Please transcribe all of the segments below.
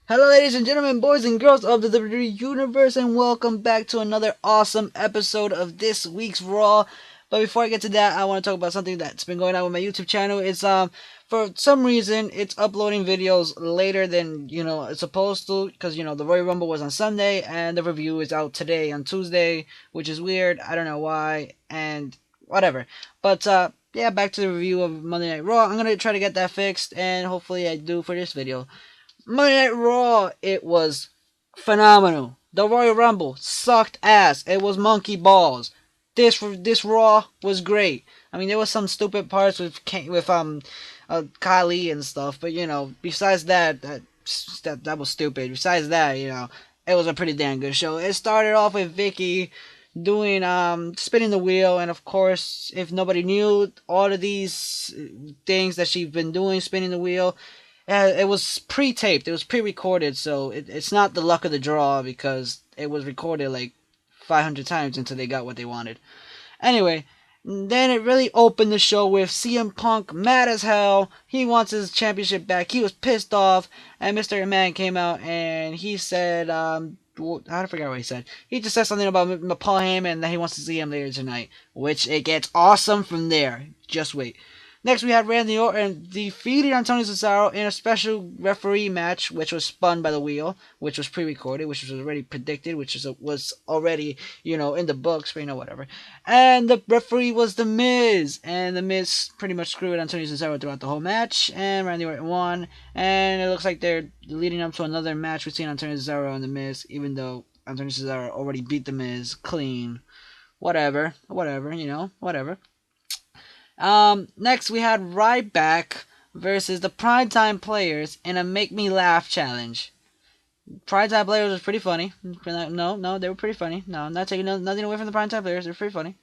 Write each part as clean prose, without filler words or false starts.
Hello, ladies and gentlemen, boys and girls of the WWE Universe, and welcome back to another awesome episode of this week's Raw. But before I get to that, I want to talk about something that's been going on with my YouTube channel. It's for some reason it's uploading videos later than it's supposed to, because the Royal Rumble was on Sunday and the review is out today on Tuesday, which is weird. I don't know why, and whatever. But yeah, back to the review of Monday Night Raw. I'm gonna try to get that fixed, and hopefully I do for this video. Monday Night Raw, it was phenomenal. The Royal Rumble sucked ass. It was monkey balls. This Raw was great. I mean, there was some stupid parts with Kylie and stuff, but besides that was stupid. Besides that, it was a pretty damn good show. It started off with Vicky doing spinning the wheel, and of course, if nobody knew, all of these things that she's been doing, spinning the wheel, it was pre-taped. It was pre-recorded, so it's not the luck of the draw because it was recorded like 500 times until they got what they wanted. Anyway, then it really opened the show with CM Punk mad as hell. He wants his championship back. He was pissed off, and Mr. McMahon came out and he said, I forgot what he said. He just said something about Paul Heyman and that he wants to see him later tonight, which it gets awesome from there. Just wait. Next, we had Randy Orton defeating Antonio Cesaro in a special referee match, which was spun by the wheel, which was pre-recorded, which was already predicted, was already, in the books, but whatever. And the referee was The Miz, and The Miz pretty much screwed Antonio Cesaro throughout the whole match, and Randy Orton won, and it looks like they're leading up to another match between Antonio Cesaro and The Miz, even though Antonio Cesaro already beat The Miz clean. Whatever, whatever. Next we had Ryback versus the Primetime Players in a Make Me Laugh challenge. Primetime Players was pretty funny. No, they were pretty funny. No, I'm not taking nothing away from the Primetime Players. They're pretty funny.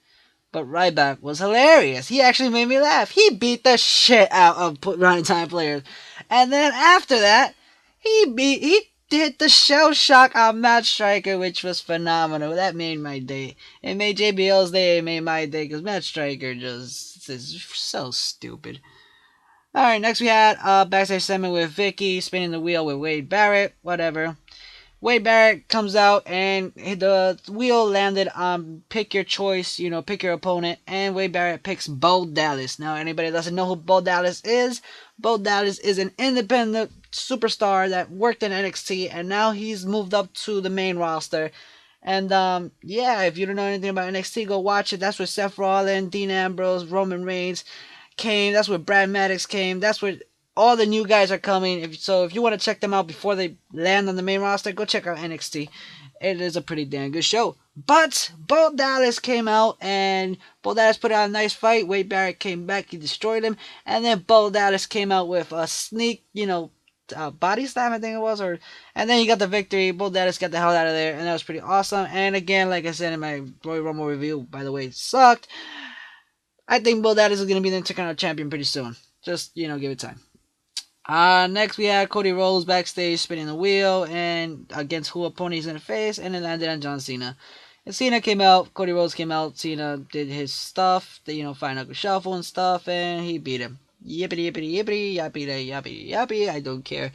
But Ryback was hilarious. He actually made me laugh. He beat the shit out of Primetime Players. And then after that, he did the shell shock on Matt Striker, which was phenomenal. That made my day. It made JBL's day. It made my day because Matt Striker just is so stupid. Alright, next we had a backstage segment with Vicky spinning the wheel with Wade Barrett. Whatever. Wade Barrett comes out and the wheel landed on pick your choice, pick your opponent, and Wade Barrett picks Bo Dallas. Now, anybody that doesn't know who Bo Dallas is, Bo Dallas is an independent superstar that worked in NXT, and now he's moved up to the main roster. And yeah, if you don't know anything about NXT, go watch it. That's where Seth Rollins, Dean Ambrose, Roman Reigns came. That's where Brad Maddox came. That's where all the new guys are coming. If you want to check them out before they land on the main roster, go check out NXT. It is a pretty damn good show. But Bo Dallas came out, and Bo Dallas put out a nice fight. Wade Barrett came back, he destroyed him, and then Bo Dallas came out with a sneak, body slam, I think it was, and then he got the victory. Bo Dallas got the hell out of there, and that was pretty awesome. And again, like I said in my Royal Rumble review, by the way, it sucked. I think Bo Dallas is going to be the Intercontinental Champion pretty soon. Just, give it time. Next we had Cody Rhodes backstage spinning the wheel and against who opponent he's gonna face, and it landed on John Cena. And Cena came out, Cody Rhodes came out, Cena did his stuff, Fire Knuckle Shuffle and stuff, and he beat him. Yippity yippity yippity, yappity yappity yappy, I don't care.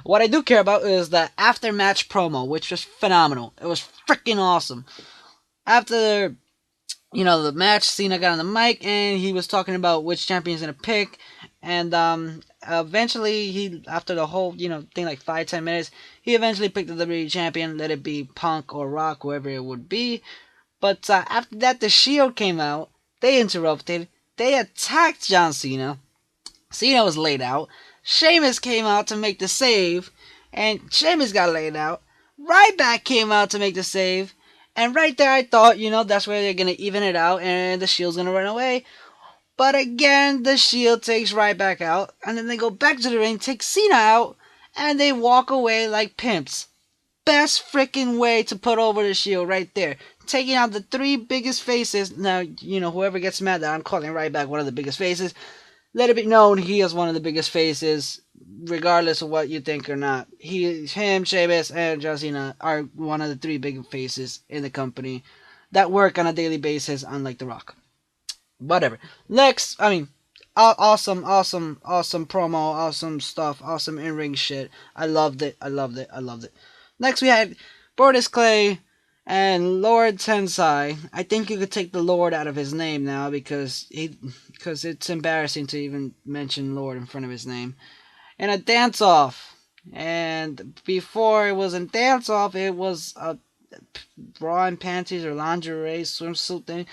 What I do care about is the after match promo, which was phenomenal. It was freaking awesome. After the match, Cena got on the mic and he was talking about which champion he's gonna pick, and eventually he, after the whole thing, like 5-10 minutes, he eventually picked the WWE champion, let it be Punk or Rock, whoever it would be. But after that, the Shield came out. They interrupted. They attacked John Cena. Cena was laid out. Sheamus came out to make the save, and Sheamus got laid out. Ryback came out to make the save, and right there I thought, that's where they're gonna even it out, and the Shield's gonna run away. But again, the Shield takes Ryback out, and then they go back to the ring, take Cena out, and they walk away like pimps. Best freaking way to put over the Shield right there. Taking out the three biggest faces. Now, whoever gets mad that I'm calling Ryback one of the biggest faces, let it be known he is one of the biggest faces, regardless of what you think or not. Him, Sheamus, and John Cena are one of the three big faces in the company that work on a daily basis, unlike The Rock. Whatever. Next, Awesome, awesome, awesome promo, awesome stuff, awesome in ring shit. I loved it. I loved it. I loved it. Next we had Brodus Clay and Lord Tensai. I think you could take the Lord out of his name now because it's embarrassing to even mention Lord in front of his name. And a dance off. And before it was a dance off, it was a bra and panties or lingerie swimsuit thing.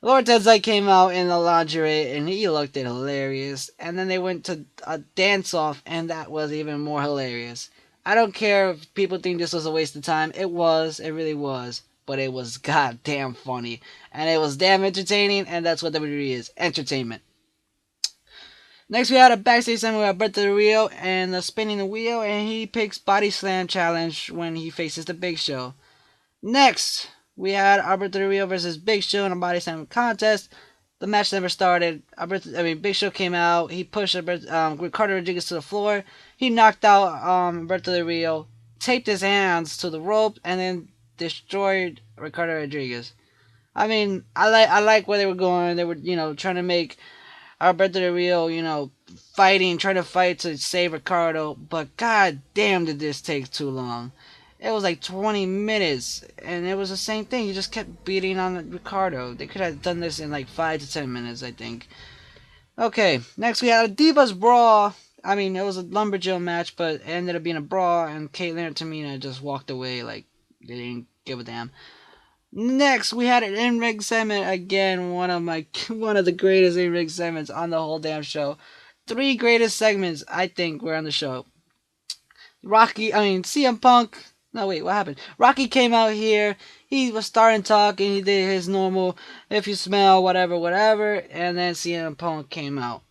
Lord Tensai came out in the lingerie and he looked hilarious. And then they went to a dance off and that was even more hilarious. I don't care if people think this was a waste of time. It was. It really was. But it was goddamn funny. And it was damn entertaining. And that's what WWE is. Entertainment. Next, we had a backstage segment with Alberto Del Rio and spinning the wheel. And he picks Body Slam Challenge when he faces the Big Show. Next, we had Alberto Del Rio versus Big Show in a body slam contest. The match never started. Big Show came out. He pushed Ricardo Rodriguez to the floor. He knocked out Alberto Del Rio, taped his hands to the rope, and then destroyed Ricardo Rodriguez. I like where they were going. They were, trying to make Alberto Del Rio, trying to fight to save Ricardo. But god damn, did this take too long. It was like 20 minutes, and it was the same thing. You just kept beating on Ricardo. They could have done this in like 5 to 10 minutes, I think. Okay, next we had a Divas Brawl. It was a Lumberjill match, but it ended up being a brawl, and Caitlyn and Tamina just walked away like they didn't give a damn. Next, we had an in-ring segment again. One of the greatest in-ring segments on the whole damn show. 3 greatest segments I think were on the show. CM Punk. No, wait, what happened? Rocky came out here. He was starting talking. He did his normal, if you smell, whatever, whatever. And then CM Punk came out.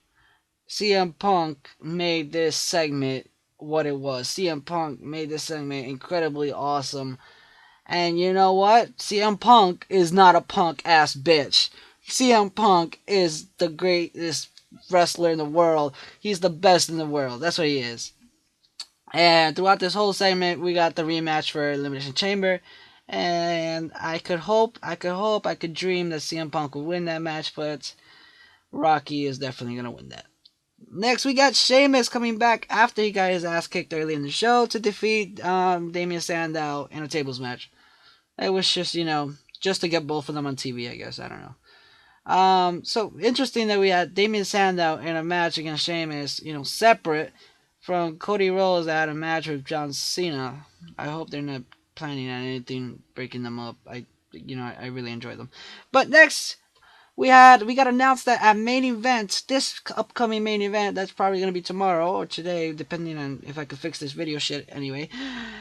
CM Punk made this segment what it was. CM Punk made this segment incredibly awesome. And you know what? CM Punk is not a punk ass bitch. CM Punk is the greatest wrestler in the world. He's the best in the world. That's what he is. And throughout this whole segment, we got the rematch for Elimination Chamber. And I could dream that CM Punk would win that match, but Rocky is definitely going to win that. Next, we got Sheamus coming back after he got his ass kicked early in the show to defeat Damien Sandow in a tables match. It was just, just to get both of them on TV, I guess. I don't know. So interesting that we had Damien Sandow in a match against Sheamus, separate from Cody Rhodes that had a match with John Cena. I hope they're not planning on anything breaking them up. I really enjoy them. But next, we got announced that at main event, this upcoming main event, that's probably going to be tomorrow or today, depending on if I could fix this video shit anyway.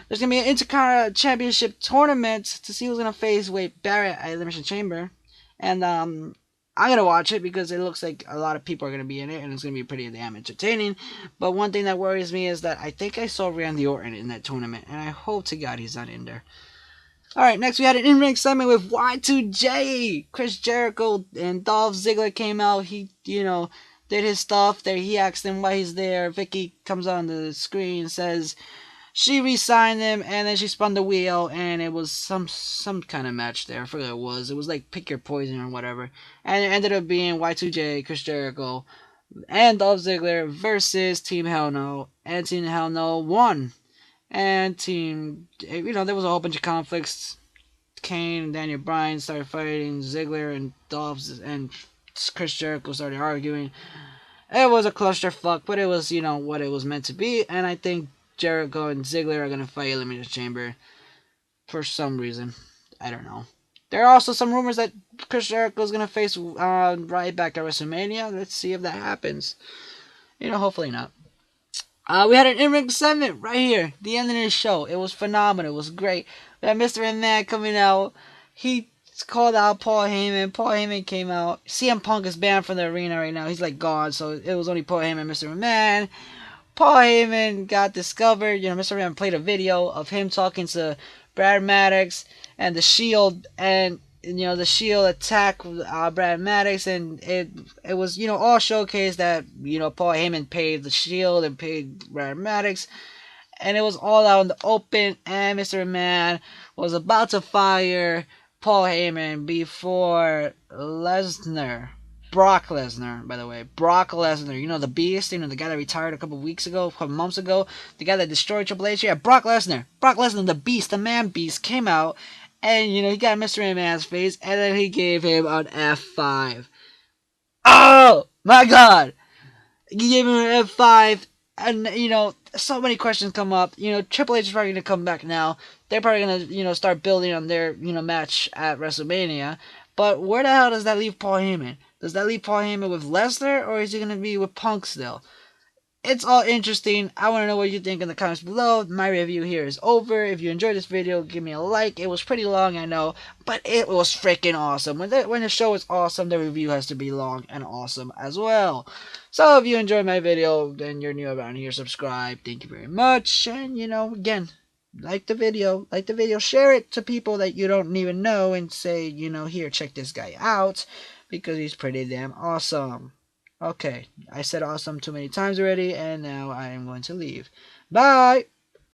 There's going to be an Intercontinental Championship tournament to see who's going to face Wade Barrett at Elimination Chamber. And I'm going to watch it because it looks like a lot of people are going to be in it and it's going to be pretty damn entertaining. But one thing that worries me is that I think I saw Randy Orton in that tournament and I hope to God he's not in there. Alright, next we had an in-ring segment with Y2J. Chris Jericho and Dolph Ziggler came out. He, did his stuff there. He asked him why he's there. Vicky comes on the screen and says she re-signed him, and then she spun the wheel, and it was some kind of match there. I forget what it was. It was like pick your poison or whatever. And it ended up being Y2J, Chris Jericho, and Dolph Ziggler versus Team Hell No. And Team Hell No won. And there was a whole bunch of conflicts. Kane and Daniel Bryan started fighting. Ziggler and Dolph and Chris Jericho started arguing. It was a clusterfuck, but it was, what it was meant to be. And I think Jericho and Ziggler are going to fight Elimination Chamber for some reason. I don't know. There are also some rumors that Chris Jericho is going to face right back at WrestleMania. Let's see if that happens. Hopefully not. We had an in-ring segment right here. The end of the show. It was phenomenal. It was great. We had Mr. McMahon coming out. He called out Paul Heyman. Paul Heyman came out. CM Punk is banned from the arena right now. He's like gone. So it was only Paul Heyman and Mr. McMahon. Paul Heyman got discovered. Mr. McMahon played a video of him talking to Brad Maddox and the Shield. And the Shield attacked Brad Maddox, and it was all showcased that Paul Heyman paid the Shield and paid Brad Maddox, and it was all out in the open. And Mr. McMahon was about to fire Paul Heyman before Lesnar Brock Lesnar, by the way. Brock Lesnar. You know, the Beast? You know, the guy that retired a couple months ago? The guy that destroyed Triple H? Yeah, Brock Lesnar. Brock Lesnar, the Beast, the Man Beast, came out, and, you know, he got Mr. McMahon's face, and then he gave him an F5. Oh, my God! He gave him an F5, and, you know, so many questions come up. You know, Triple H is probably going to come back now. They're probably going to, you know, start building on their, you know, match at WrestleMania. But where the hell does that leave Paul Heyman? Does that leave Paul Heyman with Lesnar, or is he going to be with Punk still? It's all interesting. I want to know what you think in the comments below. My review here is over. If you enjoyed this video, give me a like. It was pretty long, I know, but it was freaking awesome. When the show is awesome, the review has to be long and awesome as well. So if you enjoyed my video, then you're new around here, subscribe. Thank you very much. And, you know, again, like the video, share it to people that you don't even know, and say, you know, here, check this guy out, because he's pretty damn awesome. Okay, I said awesome too many times already, and now I am going to leave. Bye!